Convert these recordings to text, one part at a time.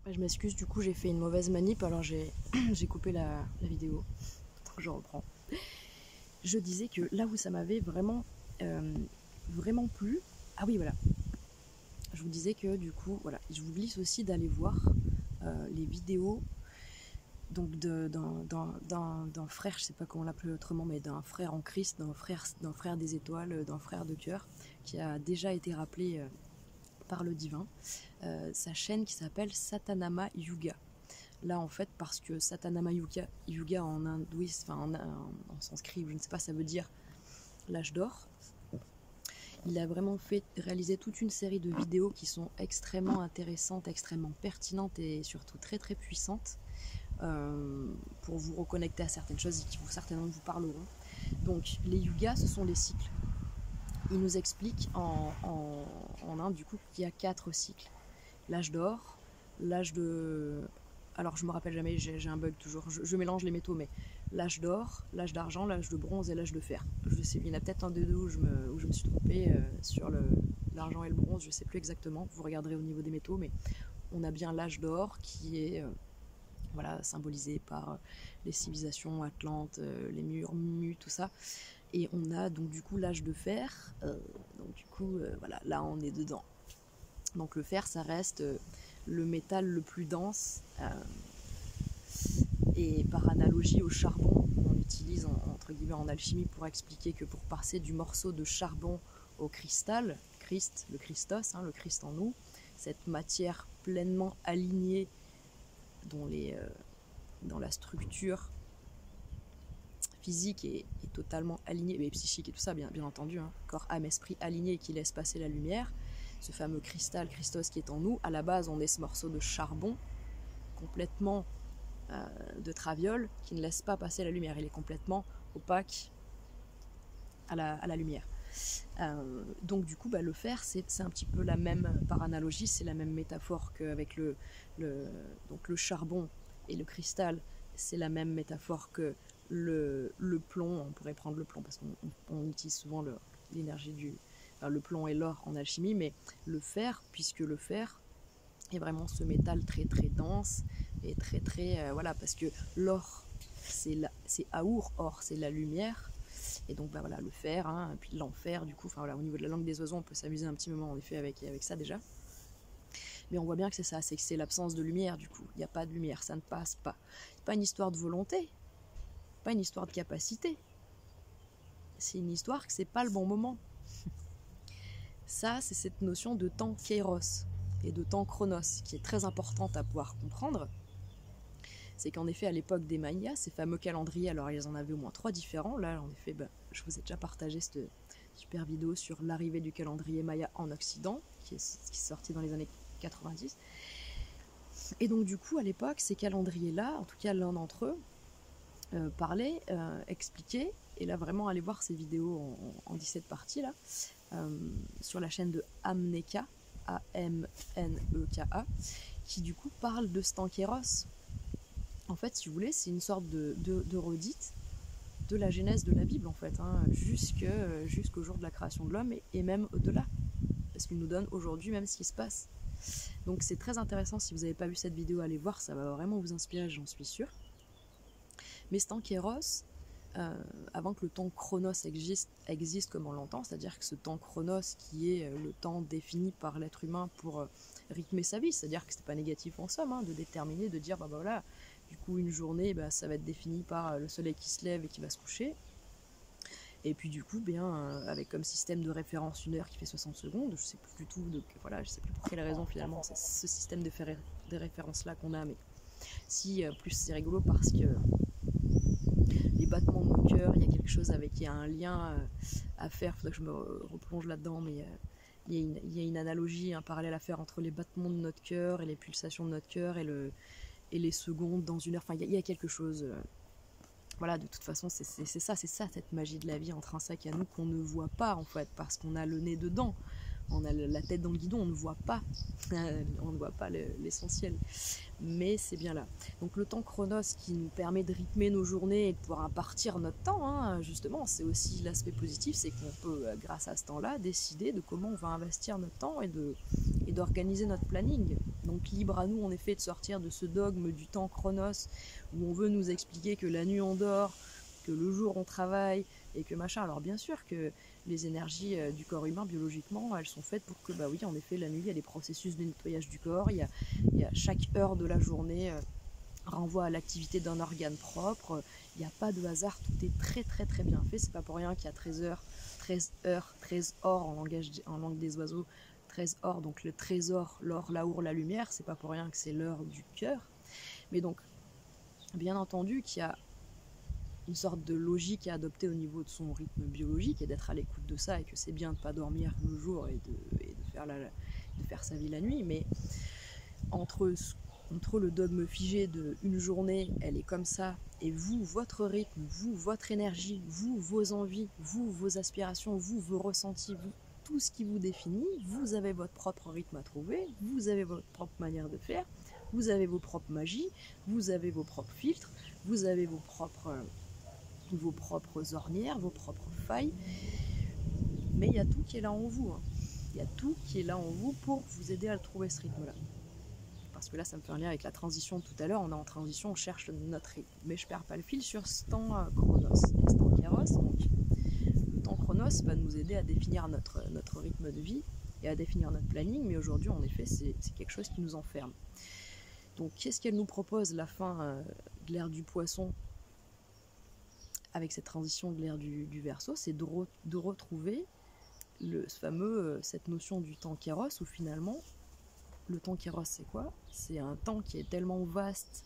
Je m'excuse, du coup j'ai fait une mauvaise manip, alors j'ai coupé la vidéo. Donc je reprends. Je disais que là où ça m'avait vraiment, vraiment plu... Ah oui, voilà. Je vous disais que du coup, voilà, je vous glisse aussi d'aller voir les vidéos donc d'un frère, je sais pas comment l'appeler autrement, mais d'un frère en Christ, d'un frère des étoiles, d'un frère de cœur, qui a déjà été rappelé par le divin. Sa chaîne qui s'appelle Satanama Yuga. Là en fait parce que Satanama Yuga en hindouisme, enfin en sanskrit, je ne sais pas, ça veut dire l'âge d'or. Il a vraiment réalisé toute une série de vidéos qui sont extrêmement intéressantes, extrêmement pertinentes et surtout très très puissantes pour vous reconnecter à certaines choses qui certainement vous parleront. Donc les yugas, ce sont les cycles. Il nous explique en Inde du coup qu'il y a 4 cycles. L'âge d'or, l'âge de... Alors je me rappelle jamais, j'ai un bug toujours, je mélange les métaux, mais l'âge d'or, l'âge d'argent, l'âge de bronze et l'âge de fer. Je sais, il y en a peut-être un des deux où je me suis trompée sur l'argent et le bronze, je sais plus exactement, vous regarderez au niveau des métaux, mais on a bien l'âge d'or qui est voilà, symbolisé par les civilisations atlantes, les Mu, tout ça. Et on a donc du coup l'âge de fer, donc du coup voilà, là on est dedans. Donc le fer, ça reste le métal le plus dense, et par analogie au charbon, on utilise entre guillemets en alchimie pour expliquer que pour passer du morceau de charbon au cristal, Christ, le Christos, le Christ en nous, cette matière pleinement alignée dans la structure physique est totalement alignée, mais psychique et tout ça, bien entendu, corps, âme, esprit aligné et qui laisse passer la lumière. Ce fameux cristal, Christos qui est en nous, à la base on est ce morceau de charbon complètement de traviole qui ne laisse pas passer la lumière, il est complètement opaque à la lumière. Donc du coup le fer c'est un petit peu la même, par analogie, c'est la même métaphore qu'avec donc le charbon et le cristal, c'est la même métaphore que le plomb. On pourrait prendre le plomb parce qu'on utilise souvent l'énergie le plomb et l'or en alchimie, mais le fer, puisque le fer est vraiment ce métal très très dense et très très voilà, parce que l'or c'est Aour, or c'est la lumière, et donc voilà le fer, et puis l'enfer du coup, voilà, au niveau de la langue des oiseaux on peut s'amuser un petit moment en effet avec ça déjà, mais on voit bien que c'est ça, c'est que c'est l'absence de lumière. Du coup il n'y a pas de lumière, ça ne passe pas. C'est pas une histoire de volonté, pas une histoire de capacité, c'est une histoire que c'est pas le bon moment. Ça, c'est cette notion de temps kairos et de temps chronos qui est très importante à pouvoir comprendre. C'est qu'en effet, à l'époque des Mayas, ces fameux calendriers, alors ils en avaient au moins 3 différents. Là, en effet, je vous ai déjà partagé cette super vidéo sur l'arrivée du calendrier Maya en Occident, qui est sorti dans les années 90. Et donc, du coup, à l'époque, ces calendriers-là, en tout cas l'un d'entre eux, parlait, expliquait, et là vraiment allez voir ces vidéos en 17 parties là, sur la chaîne de Amneka, A-M-N-E-K-A, qui du coup parle de Stankéros. En fait, si vous voulez, c'est une sorte de redite de la genèse de la Bible, en fait, jusqu'au jour de la création de l'homme, et même au-delà, parce qu'il nous donne aujourd'hui même ce qui se passe. Donc c'est très intéressant, si vous n'avez pas vu cette vidéo, allez voir, ça va vraiment vous inspirer, j'en suis sûre. Mais Stankéros, avant que le temps chronos existe comme on l'entend, c'est-à-dire que ce temps chronos qui est le temps défini par l'être humain pour rythmer sa vie, c'est-à-dire que c'est pas négatif en somme, de déterminer, de dire voilà, du coup une journée ça va être défini par le soleil qui se lève et qui va se coucher, et puis du coup avec comme système de référence une heure qui fait 60 secondes, je sais plus du tout, voilà, je sais plus pour quelle raison finalement c'est ce système de référence là qu'on a, mais si plus c'est rigolo parce que les battements de nos cœurs, il y a quelque chose il y a un lien à faire, il faudrait que je me replonge là-dedans, mais il y a une analogie, un parallèle à faire entre les battements de notre cœur et les pulsations de notre cœur et les secondes dans une heure, enfin il y a quelque chose, voilà, de toute façon c'est ça cette magie de la vie intrinsèque à nous qu'on ne voit pas en fait, parce qu'on a le nez dedans, on a la tête dans le guidon, on ne voit pas l'essentiel, mais c'est bien là. Donc le temps chronos qui nous permet de rythmer nos journées et de pouvoir impartir notre temps, justement, c'est aussi l'aspect positif, c'est qu'on peut, grâce à ce temps-là, décider de comment on va investir notre temps et d'organiser notre planning. Donc donc libre à nous en effet de sortir de ce dogme du temps chronos, où on veut nous expliquer que la nuit on dort, que le jour on travaille, et que machin. Alors bien sûr que les énergies du corps humain, biologiquement, elles sont faites pour que, bah oui, en effet, la nuit, il y a des processus de nettoyage du corps, il y a chaque heure de la journée renvoie à l'activité d'un organe propre, il n'y a pas de hasard, tout est très très très bien fait, c'est pas pour rien qu'il y a 13 or en langue des oiseaux, 13 or, donc le trésor, l'or, l'aour, la lumière, c'est pas pour rien que c'est l'heure du cœur. Mais donc, bien entendu qu'il y a une sorte de logique à adopter au niveau de son rythme biologique et d'être à l'écoute de ça, et que c'est bien de ne pas dormir le jour et de faire sa vie la nuit, mais entre le dogme figé de une journée, elle est comme ça, et vous, votre rythme, vous, votre énergie, vous, vos envies, vous, vos aspirations, vous, vos ressentis, vous, tout ce qui vous définit, vous avez votre propre rythme à trouver, vous avez votre propre manière de faire, vous avez vos propres magies, vous avez vos propres filtres, vous avez vos propres ornières, vos propres failles, mais il y a tout qui est là en vous, hein. Il y a tout qui est là en vous pour vous aider à trouver ce rythme-là. Parce que là, ça me fait un lien avec la transition tout à l'heure, on est en transition, on cherche notre rythme. Mais je perds pas le fil sur ce temps chronos. Et ce temps kairos, donc le temps chronos va nous aider à définir notre rythme de vie et à définir notre planning, mais aujourd'hui, en effet, c'est quelque chose qui nous enferme. Donc, qu'est-ce qu'elle nous propose, la fin de l'ère du poisson, avec cette transition de l'ère du Verseau? C'est de retrouver cette notion du temps kairos, où finalement, le temps kairos, c'est quoi? C'est un temps qui est tellement vaste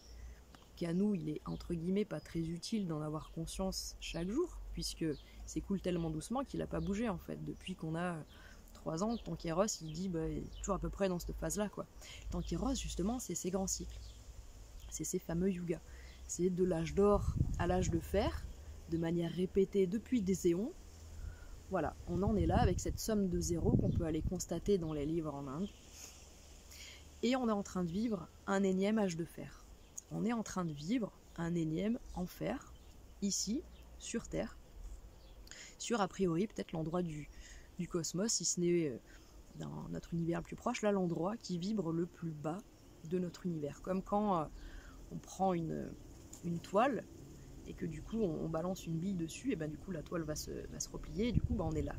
qu'à nous, il est entre guillemets pas très utile d'en avoir conscience chaque jour, puisque s'écoule tellement doucement qu'il n'a pas bougé en fait. Depuis qu'on a 3 ans, le temps kairos, il dit il est toujours à peu près dans cette phase-là, quoi. Le temps kairos, justement, c'est ces grands cycles. C'est ces fameux yugas. C'est de l'âge d'or à l'âge de fer, de manière répétée depuis des éons. Voilà, on en est là avec cette somme de zéros qu'on peut aller constater dans les livres en Inde. Et on est en train de vivre un énième âge de fer. On est en train de vivre un énième enfer, ici, sur Terre, sur a priori peut-être l'endroit du cosmos, si ce n'est dans notre univers le plus proche, là l'endroit qui vibre le plus bas de notre univers. Comme quand on prend une toile et que du coup on balance une bille dessus, et ben du coup la toile va se replier, et du coup on est là.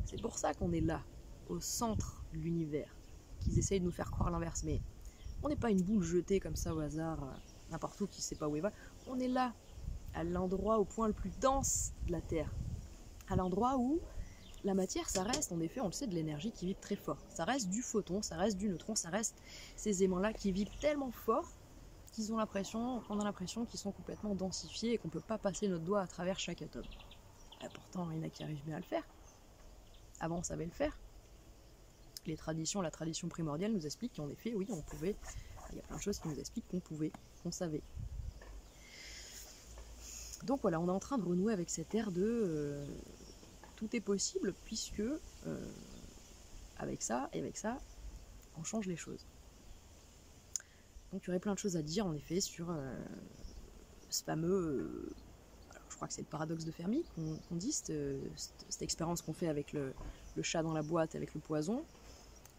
C'est pour ça qu'on est là, au centre de l'univers, qu'ils essayent de nous faire croire l'inverse, mais on n'est pas une boule jetée comme ça au hasard, n'importe où, qui ne sait pas où elle va. On est là, à l'endroit, au point le plus dense de la Terre, à l'endroit où la matière, ça reste, en effet, on le sait, de l'énergie qui vibre très fort. Ça reste du photon, ça reste du neutron, ça reste ces aimants-là qui vibrent tellement fort qu'on a l'impression qu'ils sont complètement densifiés et qu'on ne peut pas passer notre doigt à travers chaque atome. Et pourtant, il y en a qui arrivent bien à le faire. Avant, on savait le faire. La tradition primordiale nous explique qu'en effet, oui, on pouvait. Il y a plein de choses qui nous expliquent qu'on pouvait, qu'on savait. Donc voilà, on est en train de renouer avec cette ère de tout est possible, puisque avec ça, on change les choses. Donc il y aurait plein de choses à dire en effet sur ce fameux. Alors, je crois que c'est le paradoxe de Fermi qu'on dit, cette expérience qu'on fait avec le chat dans la boîte, avec le poison.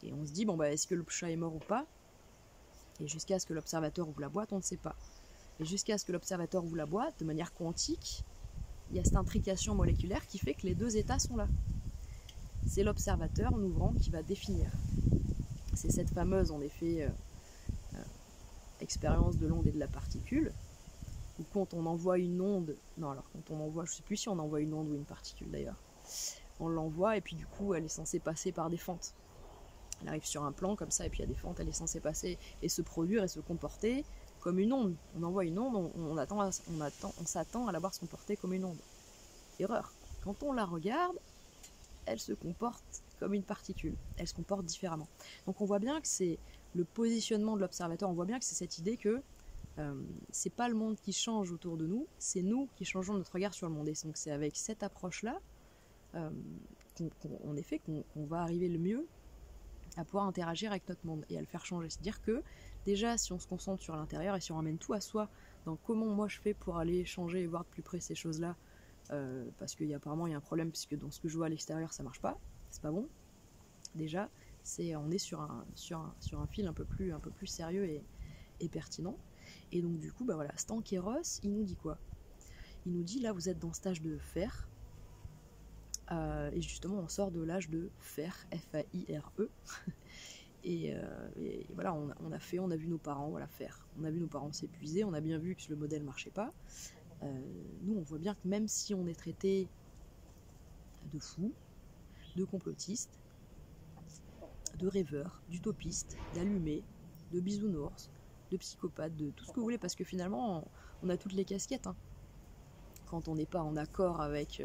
Et on se dit, est-ce que le chat est mort ou pas? Et jusqu'à ce que l'observateur ouvre la boîte, on ne sait pas. Et jusqu'à ce que l'observateur ouvre la boîte, de manière quantique, il y a cette intrication moléculaire qui fait que les deux états sont là. C'est l'observateur, en ouvrant, qui va définir. C'est cette fameuse, en effet, expérience de l'onde et de la particule, où quand on envoie une onde... Non, alors quand on envoie... Je ne sais plus si on envoie une onde ou une particule, d'ailleurs. On l'envoie, et puis du coup, elle est censée passer par des fentes. Elle arrive sur un plan comme ça, et puis il y a des fentes, elle est censée passer et se produire et se comporter comme une onde. On envoie une onde, on s'attend à la voir se comporter comme une onde. Erreur. Quand on la regarde, elle se comporte comme une particule. Elle se comporte différemment. Donc on voit bien que c'est le positionnement de l'observateur, on voit bien que c'est cette idée que c'est pas le monde qui change autour de nous, c'est nous qui changeons notre regard sur le monde. Et donc c'est avec cette approche-là, en effet, qu'on va arriver le mieux à pouvoir interagir avec notre monde et à le faire changer. C'est-à-dire que déjà, si on se concentre sur l'intérieur et si on ramène tout à soi, dans comment moi je fais pour aller changer et voir de plus près ces choses-là, parce qu'apparemment il y a un problème, puisque dans ce que je vois à l'extérieur ça marche pas, c'est pas bon. Déjà, On est sur un fil un peu plus sérieux et pertinent. Et donc du coup, bah voilà, Stan Kéros, il nous dit quoi? Il nous dit, là, vous êtes dans ce stage de faire, et justement, on sort de l'âge de faire, F-A-I-R-E, et voilà, on a vu nos parents, voilà, faire. On a vu nos parents s'épuiser, on a bien vu que le modèle marchait pas. Nous, on voit bien que même si on est traité de fous, de complotistes, de rêveurs, d'utopistes, d'allumés, de bisounours, de psychopathes, de tout ce que vous voulez, parce que finalement, on a toutes les casquettes, hein. Quand on n'est pas en accord avec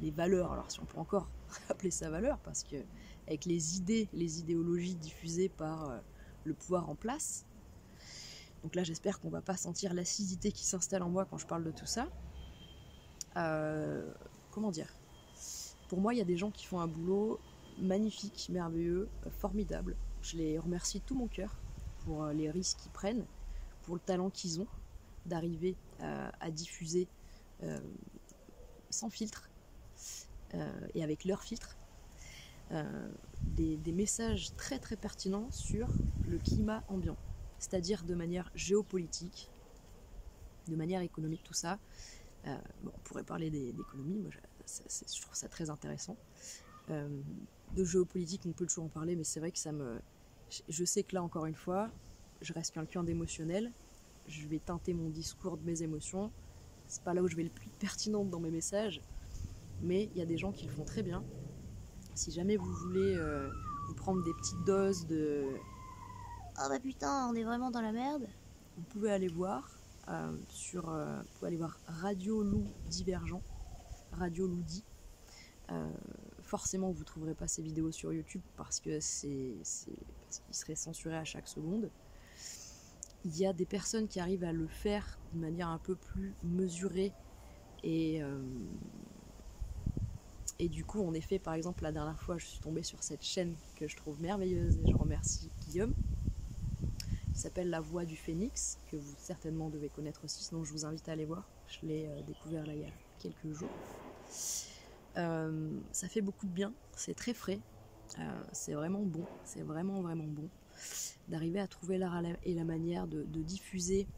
les valeurs, alors si on peut encore appeler ça valeur, parce que avec les idéologies diffusées par le pouvoir en place. Donc là, j'espère qu'on va pas sentir l'acidité qui s'installe en moi quand je parle de tout ça. Comment dire? Pour moi, il y a des gens qui font un boulot magnifique, merveilleux, formidable. Je les remercie de tout mon cœur pour les risques qu'ils prennent, pour le talent qu'ils ont d'arriver à diffuser sans filtre et avec leur filtre des messages très très pertinents sur le climat ambiant, c'est-à-dire de manière géopolitique, de manière économique, tout ça. Bon, on pourrait parler d'économie, moi je trouve ça très intéressant. De géopolitique, on peut toujours en parler, mais c'est vrai que je sais que là, encore une fois, je reste quelqu'un d'émotionnel, je vais teinter mon discours de mes émotions, c'est pas là où je vais le plus pertinente dans mes messages, mais il y a des gens qui le font très bien. Si jamais vous voulez vous prendre des petites doses de « Oh bah putain, on est vraiment dans la merde », vous pouvez aller voir Radio Loup Divergent, Radio Loudi. Forcément, vous ne trouverez pas ces vidéos sur YouTube parce qu'il serait censuré à chaque seconde. Il y a des personnes qui arrivent à le faire de manière un peu plus mesurée et du coup, en effet, par exemple, la dernière fois, je suis tombée sur cette chaîne que je trouve merveilleuse et je remercie Guillaume, qui s'appelle La Voix du Phénix, que vous certainement devez connaître aussi, sinon je vous invite à aller voir. Je l'ai découvert là il y a quelques jours. Ça fait beaucoup de bien, c'est très frais, c'est vraiment bon, c'est vraiment vraiment bon d'arriver à trouver l'art et la manière de diffuser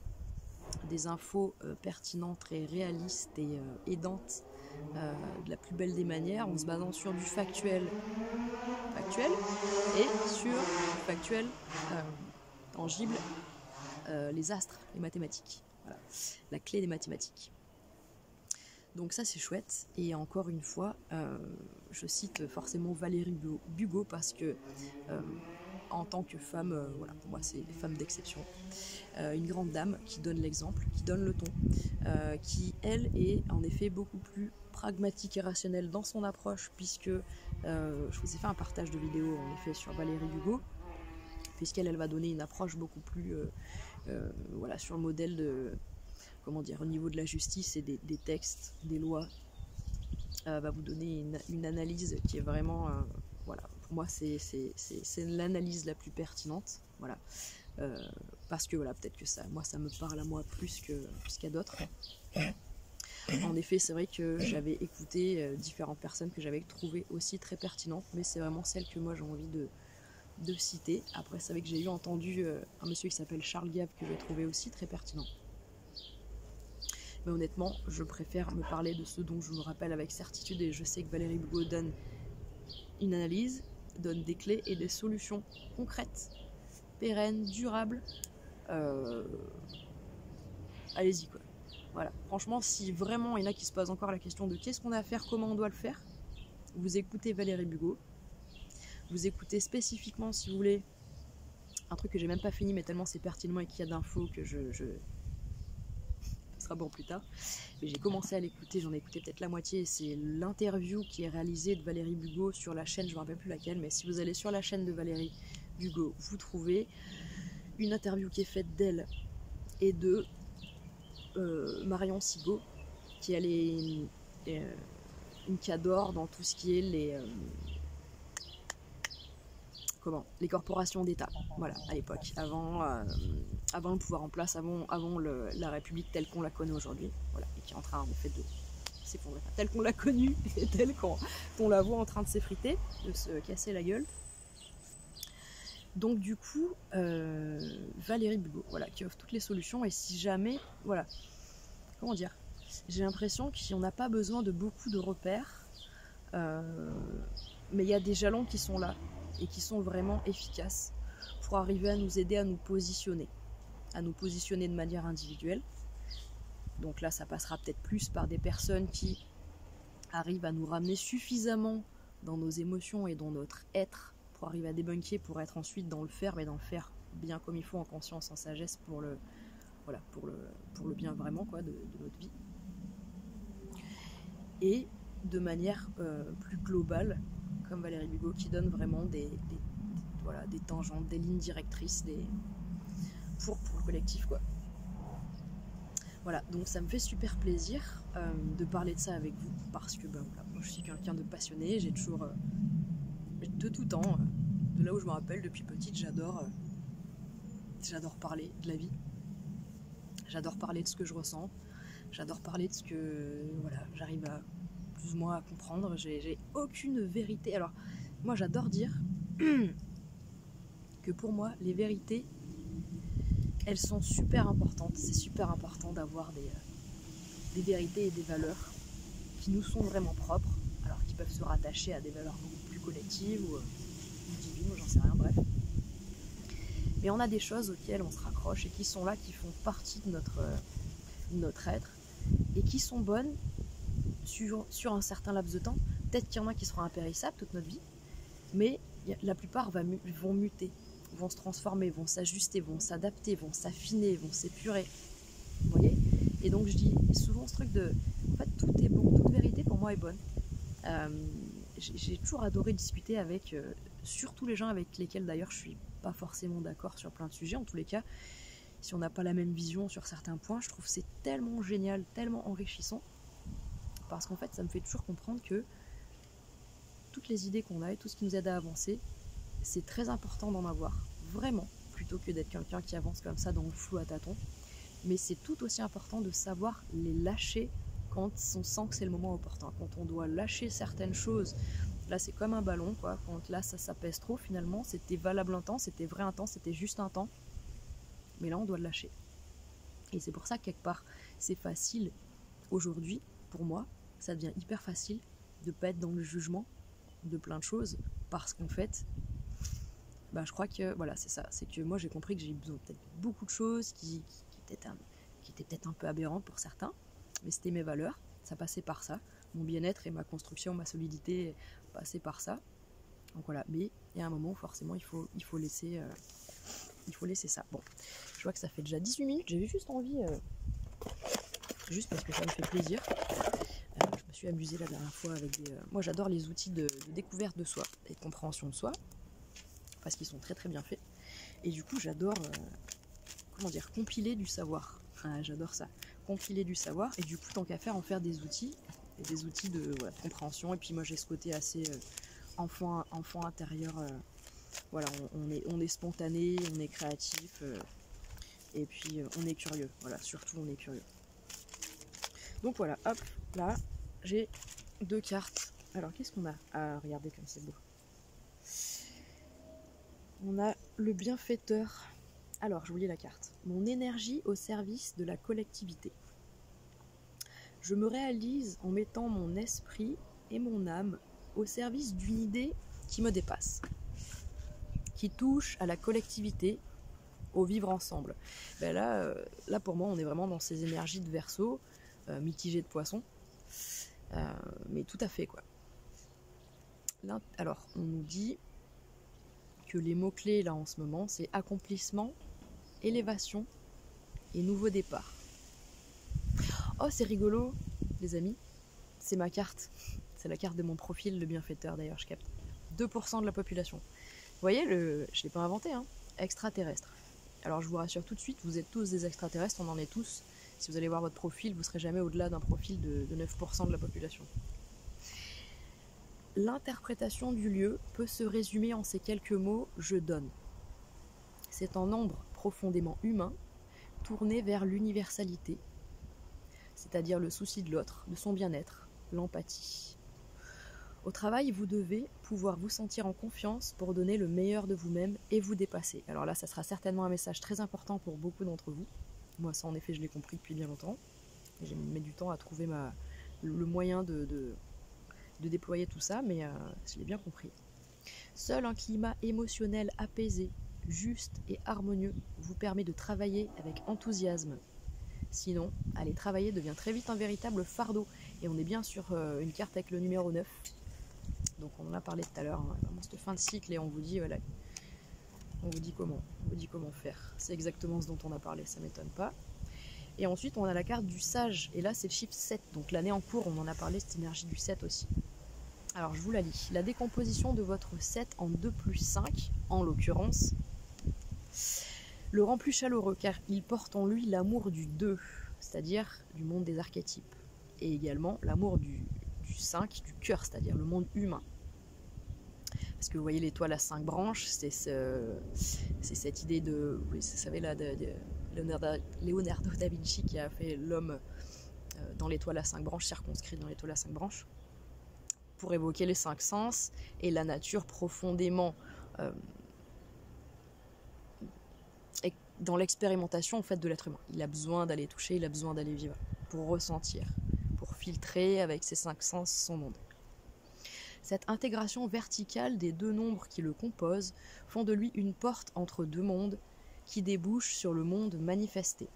des infos pertinentes et réalistes et aidantes de la plus belle des manières, en se basant sur du factuel et sur du factuel tangible, les astres, les mathématiques, voilà, la clé des mathématiques. Donc ça c'est chouette, et encore une fois, je cite forcément Valérie Bugeaud parce que en tant que femme, voilà, pour moi c'est une femme d'exception, une grande dame qui donne l'exemple, qui donne le ton, qui elle est en effet beaucoup plus pragmatique et rationnelle dans son approche, puisque je vous ai fait un partage de vidéo en effet sur Valérie Bugeaud, puisqu'elle va donner une approche beaucoup plus voilà, sur le modèle de, comment dire, au niveau de la justice et des textes, des lois, va vous donner une analyse qui est vraiment, voilà, pour moi c'est l'analyse la plus pertinente, voilà, parce que voilà, peut-être que moi ça me parle à moi plus qu'à d'autres. En effet, c'est vrai que j'avais écouté différentes personnes que j'avais trouvées aussi très pertinentes, mais c'est vraiment celle que moi j'ai envie de citer. Après, c'est vrai que j'ai entendu un monsieur qui s'appelle Charles Gave que j'ai trouvé aussi très pertinent. Mais honnêtement, je préfère me parler de ce dont je me rappelle avec certitude, et je sais que Valérie Bugeaud donne une analyse, donne des clés et des solutions concrètes, pérennes, durables. Allez-y quoi. Voilà. Franchement, si vraiment il y en a qui se posent encore la question de qu'est-ce qu'on a à faire, comment on doit le faire, vous écoutez Valérie Bugeaud. Vous écoutez spécifiquement, si vous voulez, un truc que j'ai même pas fini, mais tellement c'est pertinent et qu'il y a d'infos que ce sera bon plus tard. Mais j'ai commencé à l'écouter, j'en ai écouté peut-être la moitié. C'est l'interview qui est réalisée de Valérie Bugeaud sur la chaîne, je me rappelle plus laquelle, mais si vous allez sur la chaîne de Valérie Bugeaud, vous trouvez une interview qui est faite d'elle et de Marion Sigaud, qui elle est une cadre dans tout ce qui est les corporations d'État, voilà, à l'époque, avant le pouvoir en place, avant la République telle qu'on la connaît aujourd'hui, voilà, et qui est en train en fait de s'effondrer, telle qu'on l'a connue et telle qu'on la voit en train de s'effriter, de se casser la gueule. Donc du coup, Valérie Bugot, voilà, qui offre toutes les solutions. Et si jamais, voilà, comment dire, j'ai l'impression qu'on n'a pas besoin de beaucoup de repères, mais il y a des jalons qui sont là et qui sont vraiment efficaces pour arriver à nous aider à nous positionner de manière individuelle. Donc là, ça passera peut-être plus par des personnes qui arrivent à nous ramener suffisamment dans nos émotions et dans notre être pour arriver à débunker, pour être ensuite dans le faire, mais dans le faire bien comme il faut, en conscience, en sagesse, pour le bien vraiment quoi, de notre vie. Et de manière plus globale, comme Valérie Bugot, qui donne vraiment des tangentes, des lignes directrices pour le collectif, quoi. Voilà, donc ça me fait super plaisir de parler de ça avec vous, parce que moi je suis quelqu'un de passionné, j'ai toujours, de tout temps, de là où je me rappelle, depuis petite, j'adore parler de la vie, j'adore parler de ce que je ressens, j'adore parler de ce que j'arrive à plus ou moins à comprendre, j'ai aucune vérité. Alors, moi j'adore dire que pour moi, les vérités, elles sont super importantes. C'est super important d'avoir des vérités et des valeurs qui nous sont vraiment propres, alors qui peuvent se rattacher à des valeurs beaucoup plus collectives ou divines, ou j'en sais rien, bref. Mais on a des choses auxquelles on se raccroche et qui sont là, qui font partie de notre être et qui sont bonnes sur un certain laps de temps. Peut-être qu'il y en a qui seront impérissables toute notre vie, mais la plupart vont muter, vont se transformer, vont s'ajuster, vont s'adapter, vont s'affiner, vont s'épurer. Vous voyez ? Et donc je dis souvent ce truc de, en fait, tout est bon, toute vérité pour moi est bonne. J'ai toujours adoré discuter avec, surtout les gens avec lesquels d'ailleurs je suis pas forcément d'accord sur plein de sujets. En tous les cas, si on n'a pas la même vision sur certains points, je trouve que c'est tellement génial, tellement enrichissant, parce qu'en fait ça me fait toujours comprendre que toutes les idées qu'on a et tout ce qui nous aide à avancer, c'est très important d'en avoir, vraiment, plutôt que d'être quelqu'un qui avance comme ça dans le flou à tâtons. Mais c'est tout aussi important de savoir les lâcher quand on sent que c'est le moment opportun, quand on doit lâcher certaines choses. Là c'est comme un ballon, quoi. Quand là ça pèse trop, finalement c'était valable un temps, c'était vrai un temps, c'était juste un temps, mais là on doit le lâcher. Et c'est pour ça que quelque part c'est facile aujourd'hui, pour moi, ça devient hyper facile de pas être dans le jugement de plein de choses, parce qu'en fait je crois que voilà, c'est ça, c'est que moi j'ai compris que j'ai besoin peut-être de beaucoup de choses qui étaient peut-être un peu aberrantes pour certains, mais c'était mes valeurs, ça passait par ça, mon bien-être et ma construction, ma solidité passaient par ça. Donc voilà, mais il y a un moment où forcément il faut laisser ça. Bon, je vois que ça fait déjà 18 minutes, j'avais juste envie, juste parce que ça me fait plaisir. Je me suis amusée la dernière fois avec moi j'adore les outils de découverte de soi et de compréhension de soi, parce qu'ils sont très très bien faits. Et du coup j'adore compiler du savoir. J'adore ça, compiler du savoir, et du coup tant qu'à faire en faire des outils de compréhension. Et puis moi j'ai ce côté assez enfant intérieur, on est spontané, on est créatif, et puis on est curieux, voilà, surtout on est curieux. Donc voilà, hop, là j'ai 2 cartes. Alors qu'est-ce qu'on a ? Ah, regardez comme c'est beau. On a le bienfaiteur. Alors, je vous lis la carte. Mon énergie au service de la collectivité. Je me réalise en mettant mon esprit et mon âme au service d'une idée qui me dépasse, qui touche à la collectivité, au vivre ensemble. Là pour moi, on est vraiment dans ces énergies de Verseau, mitigées de Poisson, mais tout à fait, quoi. Là, alors, on nous dit que les mots-clés là en ce moment, c'est accomplissement, élévation et nouveau départ. Oh, c'est rigolo, les amis, c'est ma carte, c'est la carte de mon profil, le bienfaiteur d'ailleurs, je capte. 2% de la population. Vous voyez, je ne l'ai pas inventé, hein, extraterrestre. Alors je vous rassure tout de suite, vous êtes tous des extraterrestres, on en est tous. Si vous allez voir votre profil, vous ne serez jamais au-delà d'un profil de 9% de la population. L'interprétation du lieu peut se résumer en ces quelques mots « je donne ». C'est un nombre profondément humain, tourné vers Au travail, vous devez pouvoir vous sentir en confiance pour donner le meilleur de vous-même et vous dépasser. Alors là, ça sera certainement un message très important pour beaucoup d'entre vous. Moi, ça, en effet, je l'ai compris depuis bien longtemps. J'ai mis du temps à trouver le moyen de déployer tout ça, mais je l'ai bien compris. Seul un climat émotionnel apaisé, juste et harmonieux vous permet de travailler avec enthousiasme. Sinon, aller travailler devient très vite un véritable fardeau. Et on est bien sur une carte avec le numéro 9. Donc on en a parlé tout à l'heure, hein, vraiment cette fin de cycle, et on vous dit voilà, on vous dit comment faire. C'est exactement ce dont on a parlé, ça m'étonne pas. Et ensuite on a la carte du sage, et là c'est le chiffre 7, donc l'année en cours, on en a parlé, cette énergie du 7 aussi. Alors je vous la lis. La décomposition de votre 7 en 2 plus 5, en l'occurrence, le rend plus chaleureux car il porte en lui l'amour du 2, c'est-à-dire du monde des archétypes, et également l'amour du 5, du cœur, c'est-à-dire le monde humain. Parce que vous voyez l'étoile à 5 branches, c'est cette idée de, vous savez là, de Leonardo da Vinci qui a fait l'homme dans l'étoile à 5 branches, circonscrit dans l'étoile à 5 branches, pour évoquer les 5 sens et la nature profondément dans l'expérimentation en fait de l'être humain. Il a besoin d'aller toucher, il a besoin d'aller vivre, pour ressentir, pour filtrer avec ses 5 sens son monde. Cette intégration verticale des deux nombres qui le composent font de lui une porte entre deux mondes qui débouche sur le monde manifesté.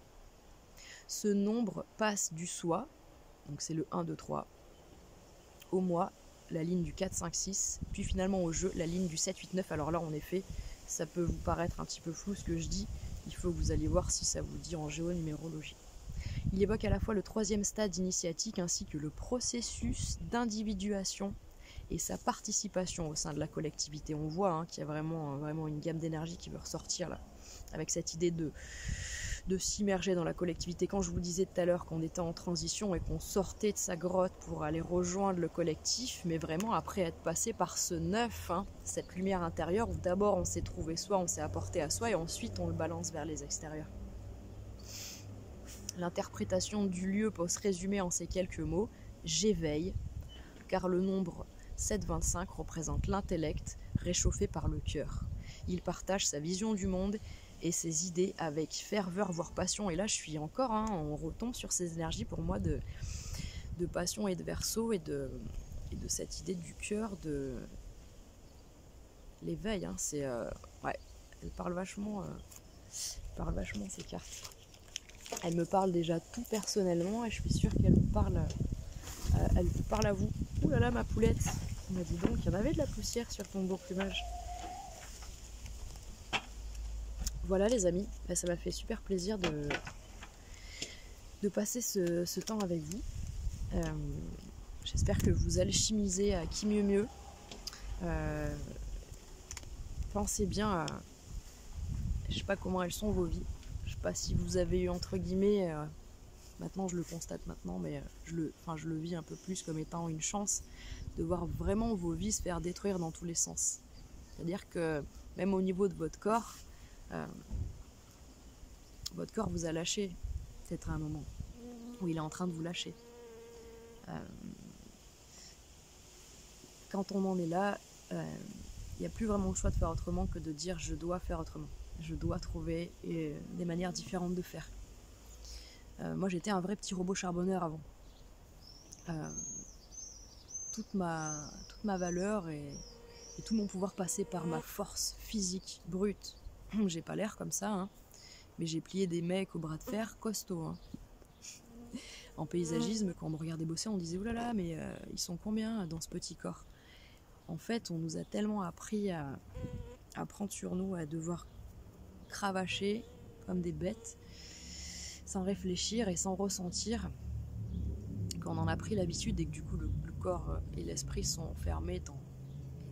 Ce nombre passe du soi, donc c'est le 1, 2, 3, au moi, la ligne du 4, 5, 6, puis finalement au jeu, la ligne du 7, 8, 9. Alors là, en effet, ça peut vous paraître un petit peu flou ce que je dis, il faut que vous alliez voir si ça vous dit en géonumérologie. Il évoque à la fois le 3e stade initiatique ainsi que le processus d'individuation et sa participation au sein de la collectivité. On voit qu'il y a vraiment une gamme d'énergie qui veut ressortir là, avec cette idée de s'immerger dans la collectivité. Quand je vous disais tout à l'heure qu'on était en transition et qu'on sortait de sa grotte pour aller rejoindre le collectif, mais vraiment après être passé par ce 9, cette lumière intérieure où d'abord on s'est trouvé soi, on s'est apporté à soi et ensuite on le balance vers les extérieurs. L'interprétation du lieu peut se résumer en ces quelques mots: j'éveille, car le nombre 725 représente l'intellect réchauffé par le cœur. Il partage sa vision du monde et ses idées avec ferveur voire passion. Et là je suis encore, on retombe sur ces énergies pour moi de passion et de Verseau et de cette idée du cœur, de l'éveil. C'est ouais, elle parle vachement ces cartes. Elle me parle déjà tout personnellement et je suis sûre qu'elle vous parle à vous. Ouh là là, ma poulette, on m'a dit donc il y en avait de la poussière sur ton beau plumage. Voilà les amis, ça m'a fait super plaisir de passer ce temps avec vous. J'espère que vous alchimisez à qui mieux mieux. Pensez bien à... Je sais pas comment elles sont vos vies. Je sais pas si vous avez eu entre guillemets... maintenant je le constate maintenant, mais je le vis un peu plus comme étant une chance de voir vraiment vos vies se faire détruire dans tous les sens. C'est-à-dire que même au niveau de votre corps vous a lâché peut-être à un moment où il est en train de vous lâcher. Quand on en est là, il n'y a plus vraiment le choix de faire autrement que de dire je dois faire autrement. Je dois trouver des manières différentes de faire. Moi j'étais un vrai petit robot charbonneur avant. Toute ma valeur et tout mon pouvoir passait par ma force physique brute. J'ai pas l'air comme ça, mais j'ai plié des mecs au bras de fer costauds. En paysagisme, quand on me regardait bosser, on disait oulala, mais ils sont combien dans ce petit corps? En fait, on nous a tellement appris à prendre sur nous, à devoir cravacher comme des bêtes, sans réfléchir et sans ressentir, qu'on en a pris l'habitude et que du coup le corps et l'esprit sont fermés dans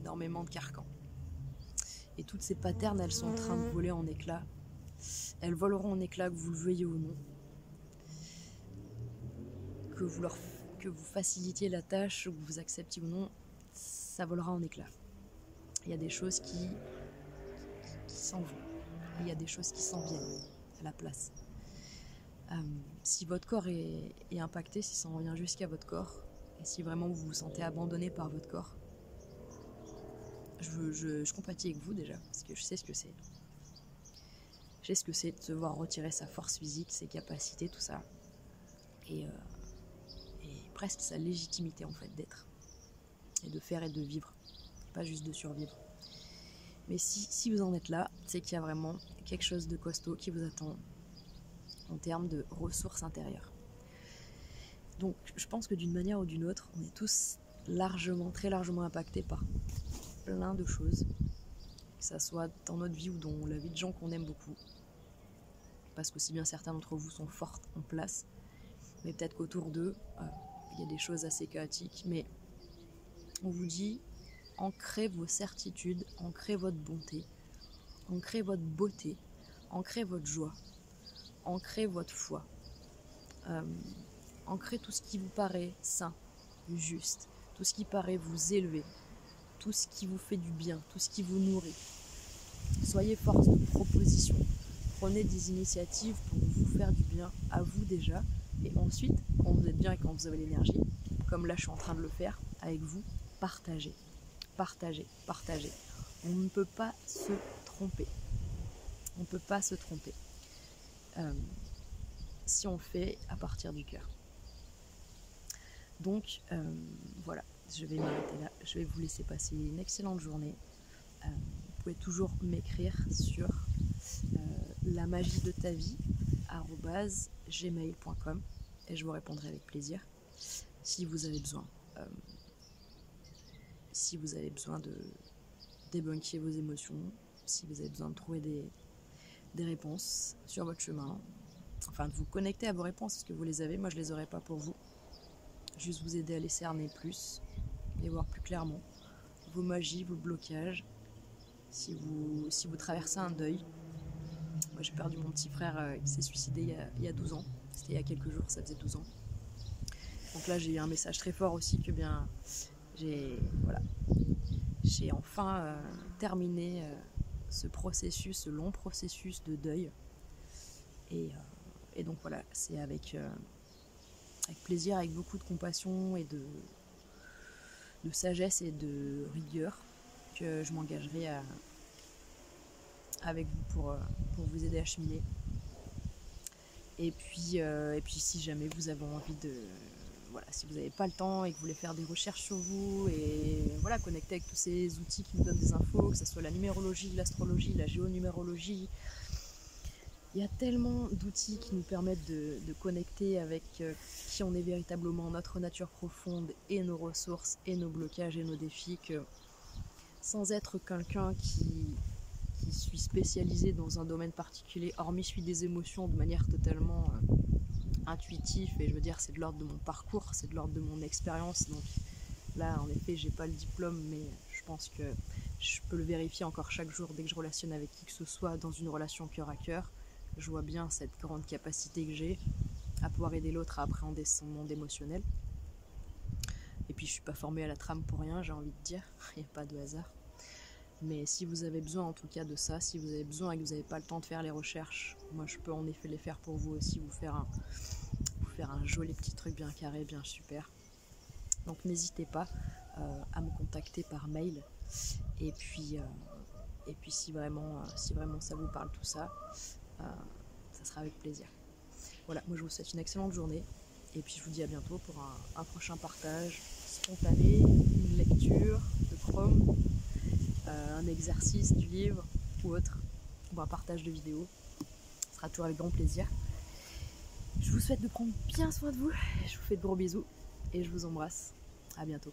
énormément de carcans. Et toutes ces patterns, elles sont en train de voler en éclats. Elles voleront en éclats que vous le veuillez ou non. Que vous facilitiez la tâche, ou que vous acceptiez ou non, ça volera en éclats. Il y a des choses qui s'en vont. Il y a des choses qui s'en viennent à la place. Si votre corps est impacté, si ça en revient jusqu'à votre corps, et si vraiment vous vous sentez abandonné par votre corps, je compatis avec vous déjà, parce que je sais ce que c'est. Je sais ce que c'est de se voir retirer sa force physique, ses capacités, tout ça. Et presque sa légitimité en fait d'être. Et de faire et de vivre. Pas juste de survivre. Mais si vous en êtes là, c'est qu'il y a vraiment quelque chose de costaud qui vous attend en termes de ressources intérieures. Donc je pense que d'une manière ou d'une autre, on est tous très largement impactés par plein de choses, que ça soit dans notre vie ou dans la vie de gens qu'on aime beaucoup. Parce qu'aussi bien certains d'entre vous sont forts en place, mais peut-être qu'autour d'eux, il y a des choses assez chaotiques. Mais on vous dit, ancrez vos certitudes, ancrez votre bonté, ancrez votre beauté, ancrez votre joie, ancrez votre foi. Ancrez tout ce qui vous paraît sain, juste, tout ce qui paraît vous élever, tout ce qui vous fait du bien, tout ce qui vous nourrit. Soyez force de proposition. Prenez des initiatives pour vous faire du bien à vous déjà. Et ensuite, quand vous êtes bien et quand vous avez l'énergie, comme là je suis en train de le faire avec vous, partagez. Partagez, partagez. On ne peut pas se tromper. On ne peut pas se tromper. Si on fait à partir du cœur. Donc voilà, je vais m'arrêter là. Je vais vous laisser passer une excellente journée. Vous pouvez toujours m'écrire sur lamagiedetavie@gmail.com et je vous répondrai avec plaisir si vous avez besoin. Si vous avez besoin de débunker vos émotions, si vous avez besoin de trouver des réponses sur votre chemin, enfin de vous connecter à vos réponses parce que vous les avez, moi je les aurai pas pour vous. Juste vous aider à les cerner plus et voir plus clairement vos magies, vos blocages. Si vous traversez un deuil, moi j'ai perdu mon petit frère qui s'est suicidé il y a 12 ans, c'était il y a quelques jours, ça faisait 12 ans. Donc là j'ai eu un message très fort aussi que bien j'ai enfin terminé ce long processus de deuil. Et donc voilà, c'est avec plaisir, avec beaucoup de compassion et de sagesse et de rigueur que je m'engagerai avec vous pour vous aider à cheminer. Et puis si jamais vous avez envie de... Voilà, si vous n'avez pas le temps et que vous voulez faire des recherches sur vous et voilà, connecter avec tous ces outils qui vous donnent des infos, que ce soit la numérologie, l'astrologie, la géonumérologie, il y a tellement d'outils qui nous permettent de connecter avec qui on est véritablement, notre nature profonde et nos ressources et nos blocages et nos défis, que sans être quelqu'un qui suis spécialisé dans un domaine particulier, hormis je suis des émotions de manière totalement intuitive, et je veux dire c'est de l'ordre de mon parcours, c'est de l'ordre de mon expérience, donc là en effet j'ai pas le diplôme, mais je pense que je peux le vérifier encore chaque jour dès que je relationne avec qui que ce soit dans une relation cœur à cœur. Je vois bien cette grande capacité que j'ai à pouvoir aider l'autre à appréhender son monde émotionnel. Et puis je suis pas formée à la trame pour rien, j'ai envie de dire, il n'y a pas de hasard. Mais si vous avez besoin en tout cas de ça, si vous avez besoin et que vous n'avez pas le temps de faire les recherches, moi je peux en effet les faire pour vous aussi, vous faire un joli petit truc bien carré, bien super. Donc n'hésitez pas à me contacter par mail. Et puis si vraiment ça vous parle tout ça, ça sera avec plaisir. Voilà, moi je vous souhaite une excellente journée. Et puis je vous dis à bientôt pour un prochain partage spontané, une lecture de Chrome, un exercice du livre ou autre, ou un partage de vidéos. Ce sera toujours avec grand plaisir. Je vous souhaite de prendre bien soin de vous. Je vous fais de gros bisous et je vous embrasse. À bientôt.